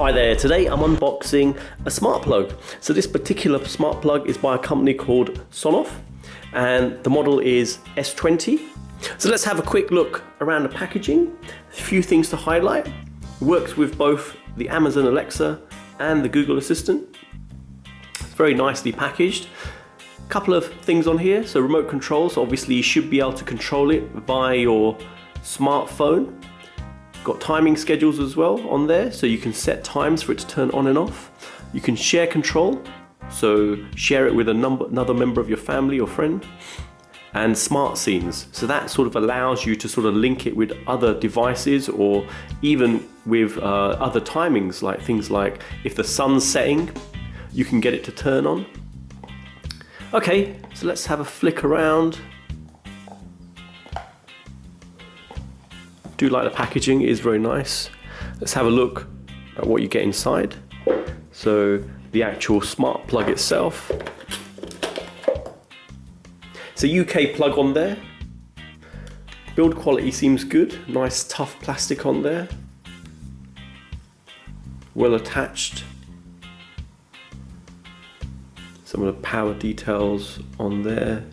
Hi there, today I'm unboxing a smart plug. So this particular smart plug is by a company called Sonoff and the model is S20. So let's have a quick look around the packaging. A few things to highlight. It works with both the Amazon Alexa and the Google Assistant. It's very nicely packaged. A couple of things on here, so remote controls. Obviously you should be able to control it via your smartphone. Got timing schedules as well on there, so you can set times for it to turn on and off. You can share control, so share it with another member of your family or friend. And smart scenes, so that sort of allows you to sort of link it with other devices or even with other timings, like things like if the sun's setting, you can get it to turn on. Okay, so let's have a flick around. I do like the packaging, it is very nice. Let's have a look at what you get inside. So the actual smart plug itself. It's a UK plug on there. Build quality seems good. Nice tough plastic on there. Well attached. Some of the power details on there.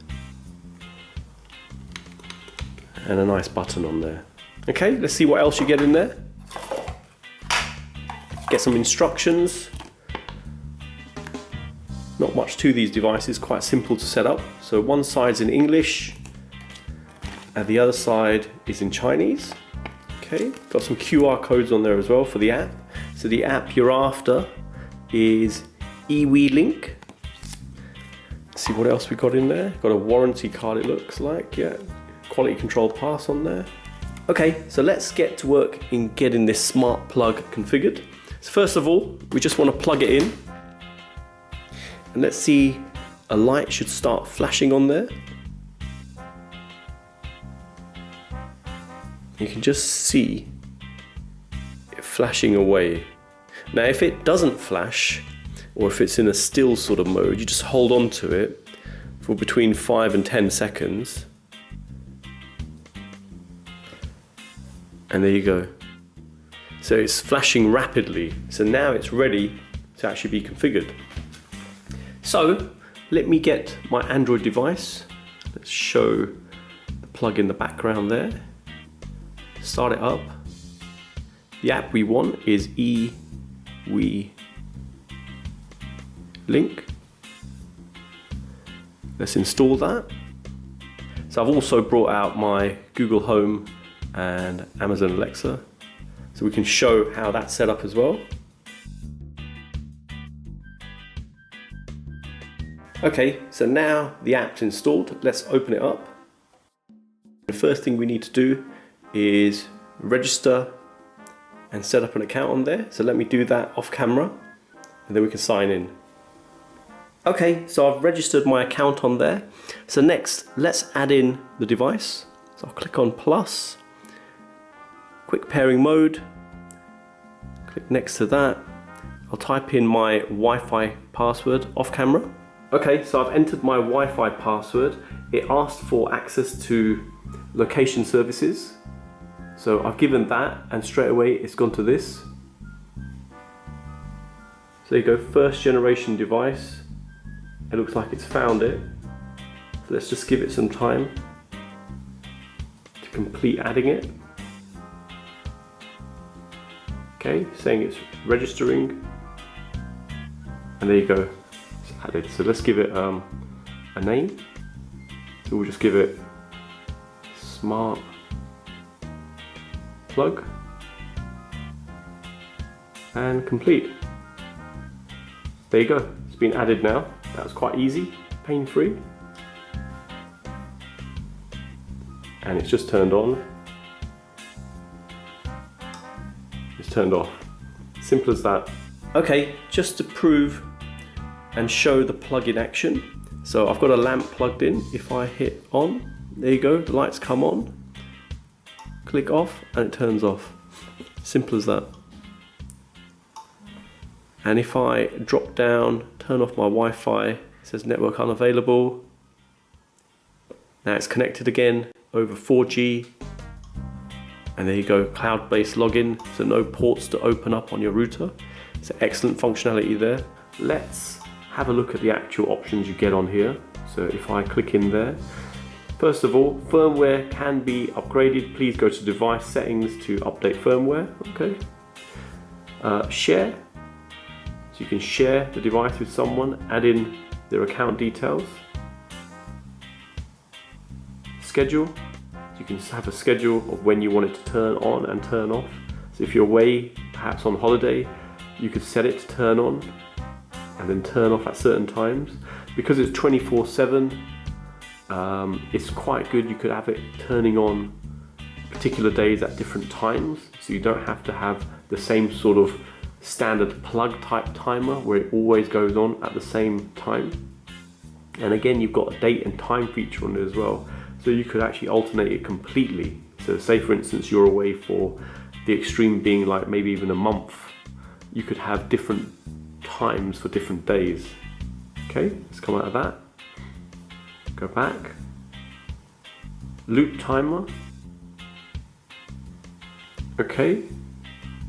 And a nice button on there. Okay, let's see what else you get in there. Get some instructions. Not much to these devices, quite simple to set up. So one side's in English and the other side is in Chinese. Okay, got some QR codes on there as well for the app. So the app you're after is eWelink. Let's see what else we got in there. Got a warranty card it looks like, yeah. Quality control pass on there. Okay, so let's get to work in getting this smart plug configured. So first of all, we just want to plug it in. And let's see, a light should start flashing on there. You can just see it flashing away. Now if it doesn't flash, or if it's in a still sort of mode, you just hold on to it for between 5 and 10 seconds. And there you go. So it's flashing rapidly. So now it's ready to actually be configured. So let me get my Android device. Let's show the plug in the background there. Start it up. The app we want is eWelink. Let's install that. So I've also brought out my Google Home and Amazon Alexa, so we can show how that's set up as well. Okay, so now the app's installed, let's open it up. The first thing we need to do is register and set up an account on there. So let me do that off camera and then we can sign in. Okay, so I've registered my account on there. So next, let's add in the device. So I'll click on plus, quick pairing mode, click next to that. I'll type in my Wi-Fi password off camera. Okay, so I've entered my Wi-Fi password. It asked for access to location services. So I've given that and straight away it's gone to this. So there you go, first generation device. It looks like it's found it. So let's just give it some time to complete adding it. Okay, saying it's registering. And there you go. Added. So let's give it a name. So we'll just give it smart plug and complete. There you go, it's been added now. That was quite easy, pain-free. And it's just turned on. It's turned off. Simple as that. Okay, just to prove and show the plug in action. So I've got a lamp plugged in. If I hit on, there you go, the lights come on. Click off and it turns off. Simple as that. And if I drop down, turn off my Wi-Fi, it says network unavailable. Now it's connected again over 4G. And there you go, cloud-based login, so no ports to open up on your router. So excellent functionality there. Let's have a look at the actual options you get on here. So if I click in there, first of all, firmware can be upgraded. Please go to device settings to update firmware. Okay. Share, so you can share the device with someone, add in their account details. Schedule, so you can have a schedule of when you want it to turn on and turn off. So if you're away, perhaps on holiday, you could set it to turn on and then turn off at certain times. Because it's 24/7, it's quite good. You could have it turning on particular days at different times, so you don't have to have the same sort of standard plug type timer where it always goes on at the same time. And again, you've got a date and time feature on it as well, so you could actually alternate it completely. So say for instance you're away for the extreme being like maybe even a month, you could have different times for different days. Okay, let's come out of that, go back, loop timer. Okay,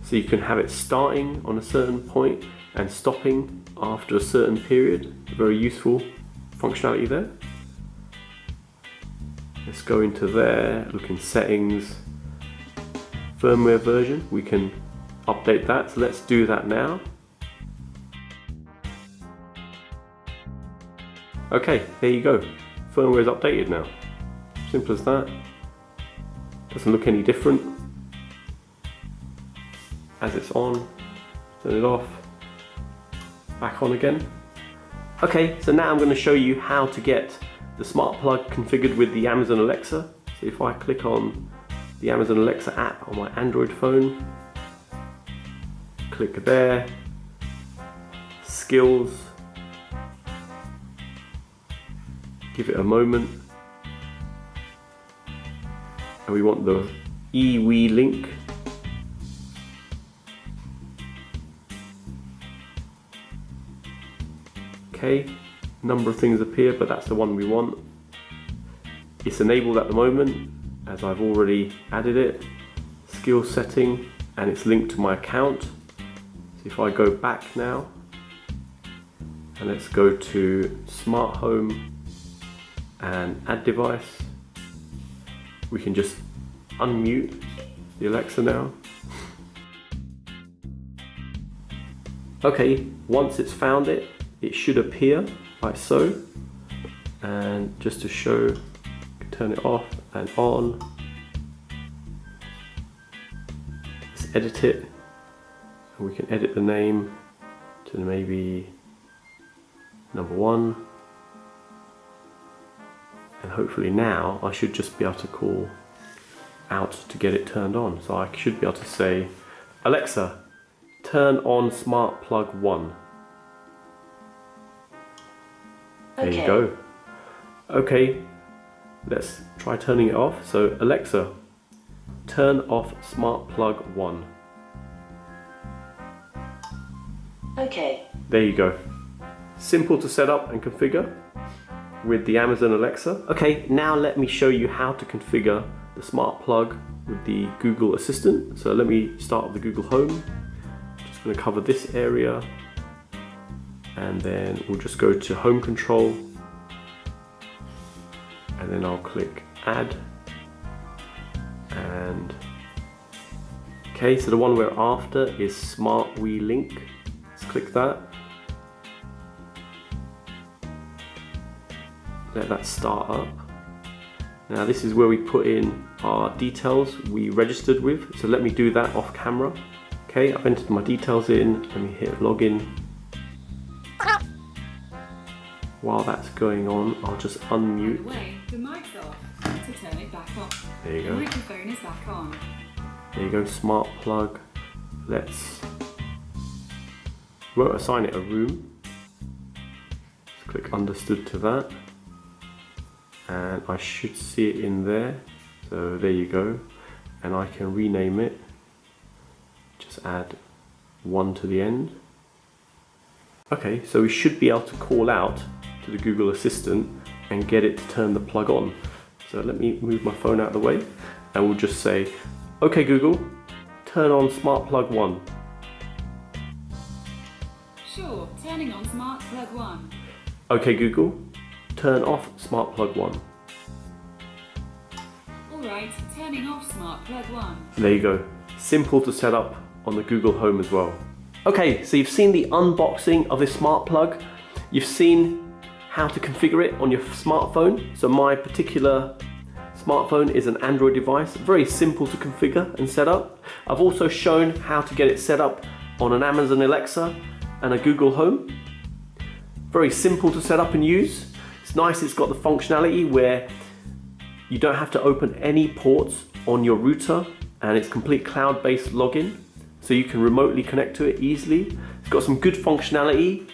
so you can have it starting on a certain point and stopping after a certain period. Very useful functionality there. Let's go into there, look in settings, firmware version, we can update that, so let's do that now. Okay, there you go, firmware is updated now. Simple as that. Doesn't look any different. As it's on, turn it off, back on again. Okay, so now I'm going to show you how to get the smart plug configured with the Amazon Alexa. So if I click on the Amazon Alexa app on my Android phone, click there, skills, give it a moment, and we want the eWelink. Okay, number of things appear, but that's the one we want. It's enabled at the moment, as I've already added it. Skill setting, and it's linked to my account. So if I go back now, and let's go to Smart Home and Add Device, we can just unmute the Alexa now. Okay, once it's found it, it should appear like so, and just to show, you can turn it off and on. Let's edit it, and we can edit the name to maybe number 1, and hopefully now I should just be able to call out to get it turned on. So I should be able to say, Alexa, turn on smart plug 1. There you go. Okay, let's try turning it off. So Alexa, turn off smart plug 1. Okay. There you go. Simple to set up and configure with the Amazon Alexa. Okay, now let me show you how to configure the smart plug with the Google Assistant. So let me start with the Google Home. Just going to cover this area, and then we'll just go to Home Control, and then I'll click Add, and okay, so the one we're after is Smart eWelink. Let's click that. Let that start up. Now this is where we put in our details we registered with, so let me do that off camera. Okay, I've entered my details in, let me hit login. While that's going on, I'll just unmute. Wait, the mic's off. To turn it back on. There you go. The microphone is back on. There you go, smart plug. Let's, we won't assign it a room. Just click understood to that. And I should see it in there. So there you go. And I can rename it. Just add 1 to the end. Okay, so we should be able to call out to the Google Assistant and get it to turn the plug on. So let me move my phone out of the way, and we'll just say, okay Google, turn on smart plug 1. Sure, turning on smart plug 1. Okay Google, turn off smart plug 1. Alright, turning off smart plug 1. There you go. Simple to set up on the Google Home as well. Okay, so you've seen the unboxing of this smart plug. You've seen how to configure it on your smartphone. So my particular smartphone is an Android device, very simple to configure and set up. I've also shown how to get it set up on an Amazon Alexa and a Google Home. Very simple to set up and use. It's nice, it's got the functionality where you don't have to open any ports on your router, and it's complete cloud-based login, so you can remotely connect to it easily. It's got some good functionality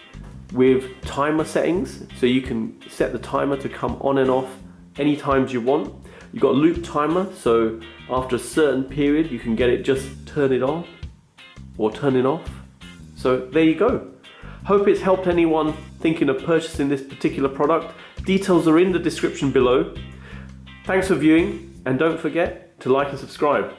with timer settings, so you can set the timer to come on and off any times you want. You've got a loop timer, so after a certain period you can get it just turn it on or turn it off. So there you go. Hope it's helped anyone thinking of purchasing this particular product. Details are in the description below. Thanks for viewing, and don't forget to like and subscribe.